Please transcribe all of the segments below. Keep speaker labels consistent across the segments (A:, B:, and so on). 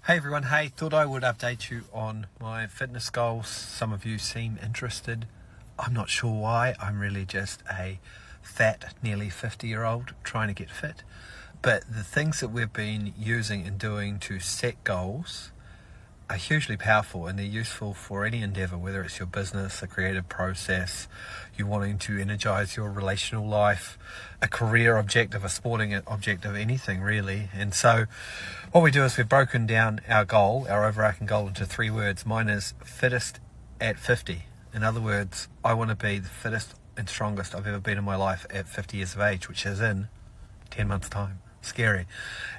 A: Hey everyone, hey, thought I would update you on my fitness goals. Some of you seem interested. I'm not sure why. I'm really just a fat, nearly 50-year-old trying to get fit. But the things that we've been using and doing to set goals are hugely powerful, and they're useful for any endeavor, whether it's your business, a creative process, you wanting to energize your relational life, a career objective, a sporting objective, anything really. And so what we do is we've broken down our goal, our overarching goal, into 3 words. Mine is fittest at 50. In other words, I want to be the fittest and strongest I've ever been in my life at 50 years of age, which is in 10 months' time. Scary.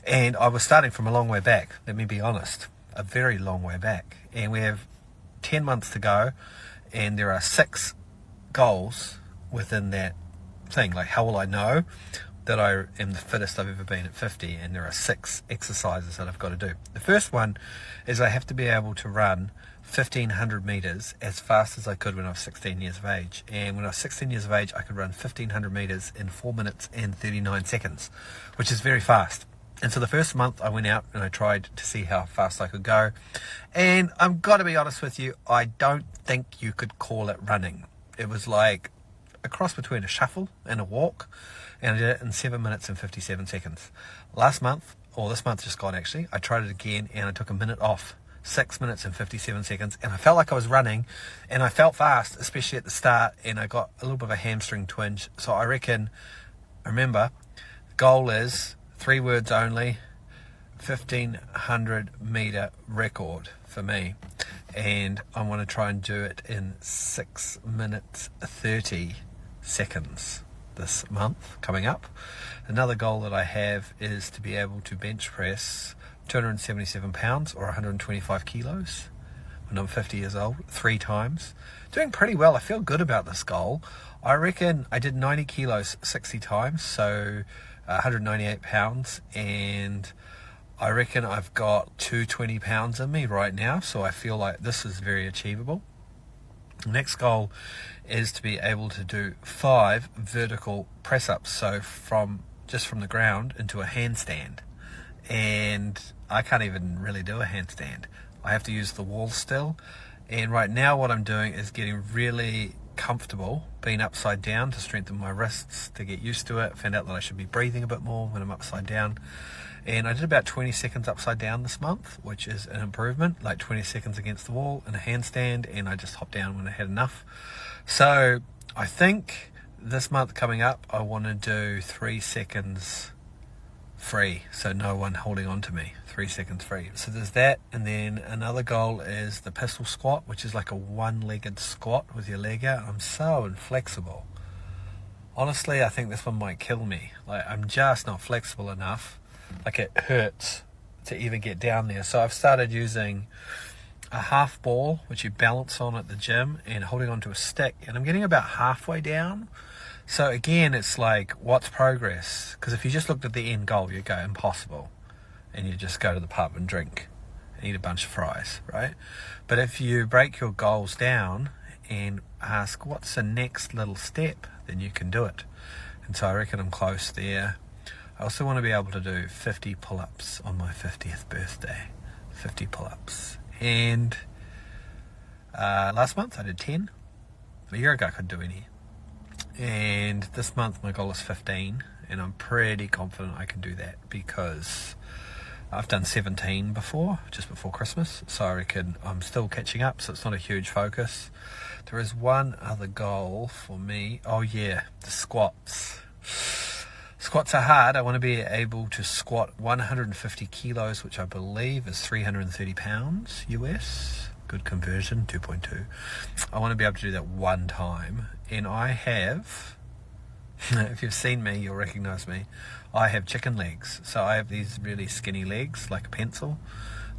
A: And I was starting from a long way back, let me be honest. A very long way back, and we have 10 months to go, and there are 6 goals within that thing. Like, how will I know that I am the fittest I've ever been at 50? And there are 6 exercises that I've got to do. The first one is I have to be able to run 1,500 meters as fast as I could when I was 16 years of age. And when I was 16 years of age, I could run 1,500 meters in 4 minutes and 39 seconds, which is very fast. And so the first month I went out and I tried to see how fast I could go. And I'm got to be honest with you, I don't think you could call it running. It was like a cross between a shuffle and a walk. And I did it in 7 minutes and 57 seconds. This month just gone actually, I tried it again and I took a minute off. 6 minutes and 57 seconds. And I felt like I was running and I felt fast, especially at the start. And I got a little bit of a hamstring twinge. So I reckon, remember, the goal is 3 words only, 1,500 meter record for me, and I want to try and do it in 6 minutes 30 seconds this month coming up. Another goal that I have is to be able to bench press 277 pounds or 125 kilos when I'm 50 years old 3 times. Doing pretty well. I feel good about this goal. I reckon I did 90 kilos 60 times, so 198 pounds, and I reckon I've got 220 pounds in me right now, so I feel like this is very achievable. The next goal is to be able to do 5 vertical press-ups, so from the ground into a handstand. And I can't even really do a handstand. I have to use the wall still, and right now what I'm doing is getting really comfortable being upside down to strengthen my wrists, to get used to it. Found out that I should be breathing a bit more when I'm upside down, and I did about 20 seconds upside down this month, which is an improvement, like 20 seconds against the wall in a handstand, and I just hopped down when I had enough. So I think this month coming up I want to do 3 seconds free, so no one holding on to me. 3 seconds free. So there's that, and then another goal is the pistol squat, which is like a one-legged squat with your leg out. I'm so inflexible. Honestly, I think this one might kill me. Like, I'm just not flexible enough. Like, it hurts to even get down there. So I've started using a half ball, which you balance on at the gym, and holding onto a stick, and I'm getting about halfway down. So again, it's like, what's progress? Because if you just looked at the end goal, you'd go impossible, and you just go to the pub and drink and eat a bunch of fries, right? But if you break your goals down and ask, what's the next little step, then you can do it. And so I reckon I'm close there. I also want to be able to do 50 pull-ups on my 50th birthday. 50 pull-ups. And last month I did 10. A year ago I couldn't do any. And this month my goal is 15, and I'm pretty confident I can do that because I've done 17 before, just before Christmas, so I reckon I'm still catching up, so it's not a huge focus. There is one other goal for me. Oh yeah, the squats. Squats are hard. I want to be able to squat 150 kilos, which I believe is 330 pounds US. Good conversion, 2.2. I want to be able to do that one time. And I have, if you've seen me, you'll recognize me. I have chicken legs. So I have these really skinny legs, like a pencil,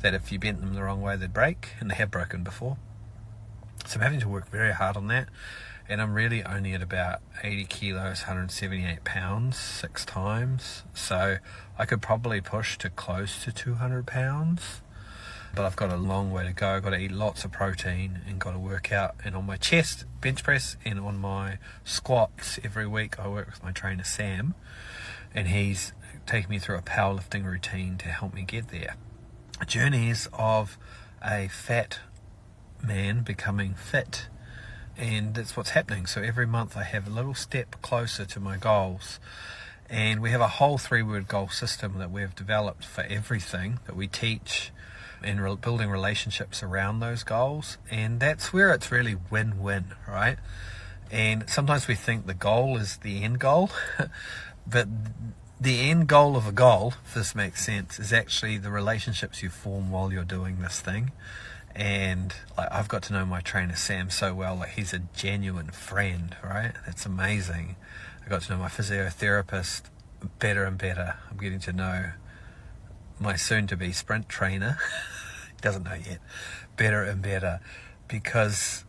A: that if you bent them the wrong way, they'd break, and they have broken before. So I'm having to work very hard on that. And I'm really only at about 80 kilos, 178 pounds, 6 times. So I could probably push to close to 200 pounds. But I've got a long way to go. I've got to eat lots of protein and got to work out. And on my chest, bench press, and on my squats every week, I work with my trainer Sam, and he's taking me through a powerlifting routine to help me get there. journeys of a fat man becoming fit, and that's what's happening. So every month I have a little step closer to my goals, and we have a whole 3-word goal system that we've developed for everything that we teach, and building relationships around those goals. And that's where it's really win-win, right? And sometimes we think the goal is the end goal but the end goal of a goal, if this makes sense, is actually the relationships you form while you're doing this thing. And I've got to know my trainer Sam so well. He's a genuine friend, right? That's amazing. I got to know my physiotherapist better and better. I'm getting to know my soon-to-be sprint trainer, he doesn't know yet, better and better, because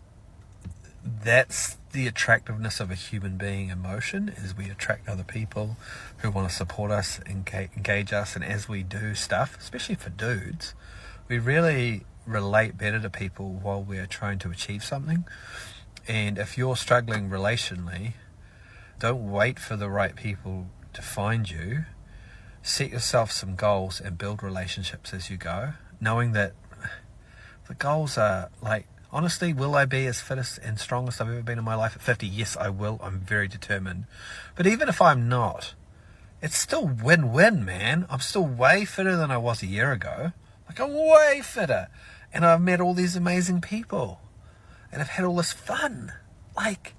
A: that's the attractiveness of a human being in motion, is we attract other people who want to support us, engage us, and as we do stuff, especially for dudes, we really relate better to people while we're trying to achieve something. And if you're struggling relationally, don't wait for the right people to find you. Set yourself some goals and build relationships as you go, knowing that the goals are like, honestly, will I be as fittest and strongest I've ever been in my life at 50? Yes, I will. I'm very determined. But even if I'm not, it's still win-win, man. I'm still way fitter than I was a year ago. Like, I'm way fitter. And I've met all these amazing people. And I've had all this fun. Like,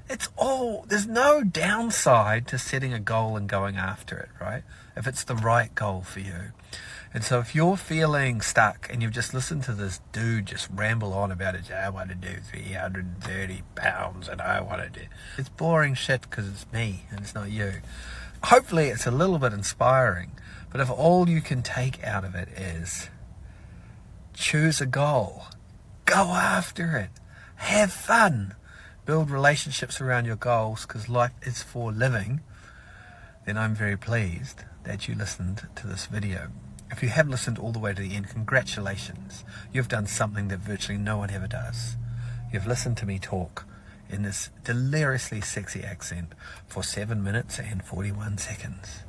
A: there's no downside to setting a goal and going after it, right? If it's the right goal for you. And so if you're feeling stuck and you've just listened to this dude just ramble on about it, I want to do 330 pounds and I want to do... It's boring shit because it's me and it's not you. Hopefully it's a little bit inspiring, but if all you can take out of it is choose a goal, go after it, have fun, build relationships around your goals, because life is for living, then I'm very pleased that you listened to this video. If you have listened all the way to the end, congratulations. You've done something that virtually no one ever does. You've listened to me talk in this deliriously sexy accent for 7 minutes and 41 seconds.